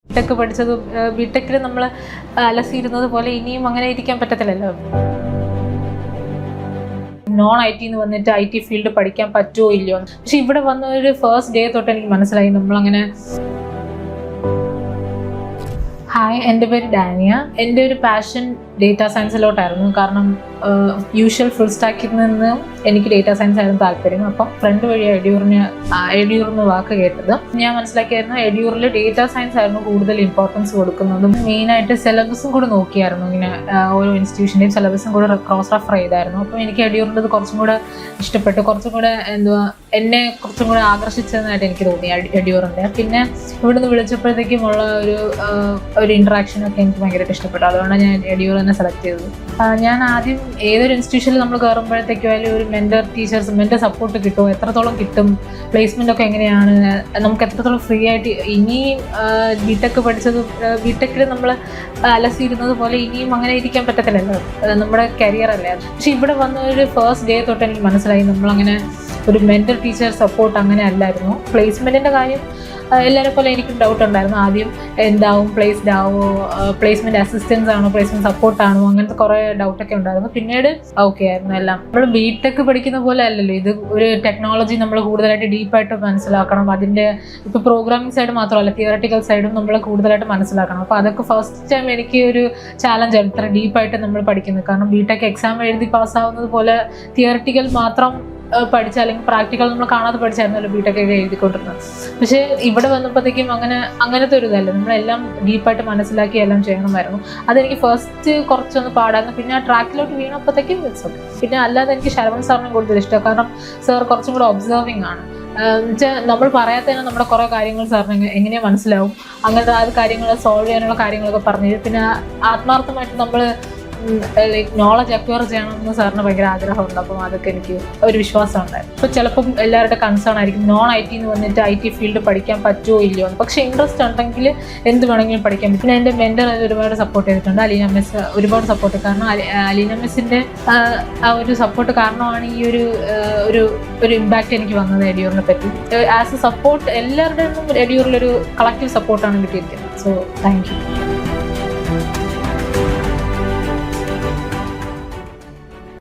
BTech പഠിച്ചത് ബിടെക്കിൽ നമ്മൾ അലസിയിരുന്നത് പോലെ ഇനിയും അങ്ങനെ ഇരിക്കാൻ പറ്റത്തില്ലല്ലോ. നോൺ IT എന്ന് വന്നിട്ട് IT ഫീൽഡ് പഠിക്കാൻ പറ്റുമോ ഇല്ലയോ. പക്ഷെ ഇവിടെ വന്ന ഒരു ഫസ്റ്റ് ഡേ തൊട്ട് എനിക്ക് മനസ്സിലായി നമ്മളങ്ങനെ. ഹായ്, എൻ്റെ പേര് ഡാനിയ. എൻ്റെ ഒരു പാഷൻ ഡേറ്റാ സയൻസിലോട്ടായിരുന്നു. കാരണം യൂഷ്വൽ ഫുൾ സ്റ്റാക്കിൽ നിന്ന് എനിക്ക് ഡേറ്റാ സയൻസ് ആയിരുന്നു താല്പര്യം. അപ്പം ഫ്രണ്ട് വഴി എഡ്യൂർന്ന് വാക്ക് കേട്ടത് ഞാൻ മനസ്സിലാക്കിയായിരുന്നു. എഡ്യൂറിൽ ഡേറ്റാ സയൻസ് ആയിരുന്നു കൂടുതൽ ഇമ്പോർട്ടൻസ് കൊടുക്കുന്നതും മെയിനായിട്ട് സിലബസും കൂടെ നോക്കിയായിരുന്നു. ഇങ്ങനെ ഓരോ ഇൻസ്റ്റിറ്റ്യൂഷൻ്റെയും സിലബസും കൂടെ ക്രോസ് റെഫർ ചെയ്തായിരുന്നു. അപ്പം എനിക്ക് എഡ്യൂറിൻ്റെ കുറച്ചും കൂടെ ഇഷ്ടപ്പെട്ടു, കുറച്ചും കൂടെ എന്നെ കുറച്ചും കൂടെ ആകർഷിച്ചതെന്നായിട്ട് എനിക്ക് തോന്നി എഡ്യൂറിൻ്റെ. പിന്നെ ഇവിടുന്ന് വിളിച്ചപ്പോഴത്തേക്കും ഉള്ള ഒരു ഇൻട്രാക്ഷനൊക്കെ എനിക്ക് ഭയങ്കരമായിട്ട് ഇഷ്ടപ്പെട്ടു. അതുകൊണ്ടാണ് ഞാൻ എഡ്യൂർ തന്നെ സെലക്ട് ചെയ്തത്. ഞാൻ ആദ്യം ഏതൊരു ഇൻസ്റ്റിറ്റ്യൂഷനിൽ നമ്മൾ കയറുമ്പോഴത്തേക്കും അതിൽ ഒരു മെൻറ്റർ സപ്പോർട്ട് കിട്ടുമോ, എത്രത്തോളം കിട്ടും, പ്ലേസ്മെൻ്റ് ഒക്കെ എങ്ങനെയാണ്, നമുക്ക് എത്രത്തോളം ഫ്രീ ആയിട്ട്. ഇനിയും ബിടെക് പഠിച്ചത് ബിടെക്കിൽ നമ്മൾ അലസിയിരുന്നത് പോലെ ഇനിയും അങ്ങനെ ഇരിക്കാൻ പറ്റത്തില്ലല്ലോ, നമ്മുടെ കരിയർ അല്ലേ. പക്ഷെ ഇവിടെ വന്ന ഒരു ഫസ്റ്റ് ഡേ തൊട്ട് എനിക്ക് മനസ്സിലായി നമ്മളങ്ങനെ ഒരു മെൻറ്റർ ടീച്ചർ സപ്പോർട്ട് അങ്ങനെ അല്ലായിരുന്നു. പ്ലേസ്മെൻറ്റിൻ്റെ കാര്യം എല്ലാവരെ പോലെ എനിക്കും ഡൗട്ട് ഉണ്ടായിരുന്നു. ആദ്യം എന്താവും, പ്ലേസ്ഡ് ആവോ, പ്ലേസ്മെൻറ്റ് അസിസ്റ്റൻസ് ആണോ, പ്ലേസ്മെൻറ്റ് സപ്പോർട്ടാണോ, അങ്ങനത്തെ കുറേ ഡൗട്ടൊക്കെ ഉണ്ടായിരുന്നു. പിന്നീട് ഓക്കെ ആയിരുന്നു എല്ലാം. നമ്മൾ ബിടെക് പഠിക്കുന്ന പോലെ അല്ലല്ലോ ഇത്. ഒരു ടെക്നോളജി നമ്മൾ കൂടുതലായിട്ട് ഡീപ്പായിട്ട് മനസ്സിലാക്കണം. അതിൻ്റെ ഇപ്പോൾ പ്രോഗ്രാമിംഗ് സൈഡ് മാത്രമല്ല, തിയററ്റിക്കൽ സൈഡും നമ്മൾ കൂടുതലായിട്ട് മനസ്സിലാക്കണം. അപ്പോൾ അതൊക്കെ ഫസ്റ്റ് ടൈം എനിക്ക് ഒരു ചാലഞ്ചാണ്, ഇത്ര ഡീപ്പായിട്ട് നമ്മൾ പഠിക്കുന്നത്. കാരണം ബിടെക് എക്സാം എഴുതി പാസ്സാവുന്നത് പോലെ തിയററ്റിക്കൽ മാത്രം പഠിച്ചാൽ, അല്ലെങ്കിൽ പ്രാക്ടിക്കൽ നമ്മൾ കാണാതെ പഠിച്ചായിരുന്നല്ലോ ബിടെക് ഒക്കെ എഴുതിക്കൊണ്ടിരുന്നത്. പക്ഷേ ഇവിടെ വന്നപ്പോഴത്തേക്കും അങ്ങനത്തെ ഒരു ഇതല്ല, നമ്മളെല്ലാം ഡീപ്പായിട്ട് മനസ്സിലാക്കി എല്ലാം ചെയ്യണമായിരുന്നു. അതെനിക്ക് ഫസ്റ്റ് കുറച്ചൊന്ന് പാടായിരുന്നു. പിന്നെ ആ ട്രാക്കിലോട്ട് വീണപ്പോഴത്തേക്കും ഇറ്റ്സ്. പിന്നെ അല്ലാതെ എനിക്ക് ശരവൺ സാറിനെ കൂടുതൽ ഇഷ്ടമാണ്. കാരണം സാർ കുറച്ചും കൂടെ ഒബ്സർവിങ് ആണ്. എന്നുവെച്ചാൽ നമ്മൾ പറയാത്തതിന് നമ്മുടെ കുറേ കാര്യങ്ങൾ സാറിന് എങ്ങനെയാണ് മനസ്സിലാവും. അങ്ങനത്തെ ആ കാര്യങ്ങൾ സോൾവ് ചെയ്യാനുള്ള കാര്യങ്ങളൊക്കെ പറഞ്ഞു. പിന്നെ ആത്മാർത്ഥമായിട്ട് നമ്മൾ ലൈക്ക് നോളജ് അക്വയർ ചെയ്യണമെന്ന് സാറിന് ഭയങ്കര ആഗ്രഹമുണ്ട്. അപ്പം അതൊക്കെ എനിക്ക് ഒരു വിശ്വാസം ഉണ്ടായിരുന്നു. ഇപ്പോൾ ചിലപ്പം എല്ലാവരുടെ കൺസേൺ ആയിരിക്കും നോൺ IT എന്ന് വന്നിട്ട് IT ഫീൽഡ് പഠിക്കാൻ പറ്റുമോ ഇല്ലയോ എന്ന്. പക്ഷേ ഇൻട്രസ്റ്റ് ഉണ്ടെങ്കിൽ എന്ത് വേണമെങ്കിലും പഠിക്കാൻ പറ്റും. പിന്നെ എൻ്റെ മെൻറ്റർ ഒരുപാട് സപ്പോർട്ട് ചെയ്തിട്ടുണ്ട്. അലീന മിസ് ഒരുപാട് സപ്പോർട്ട്. കാരണം അലീന മിസ്സിൻ്റെ ആ ഒരു സപ്പോർട്ട് കാരണമാണ് ഈ ഒരു ഇമ്പാക്റ്റ് എനിക്ക് വന്നത് എഡ്യൂറിനെ പറ്റി. ആസ് എ സപ്പോർട്ട് എല്ലാവരുടെയും എഡ്യൂറിലൊരു കളക്റ്റീവ് സപ്പോർട്ടാണ് കിട്ടിയിരിക്കുന്നത്. So thank you.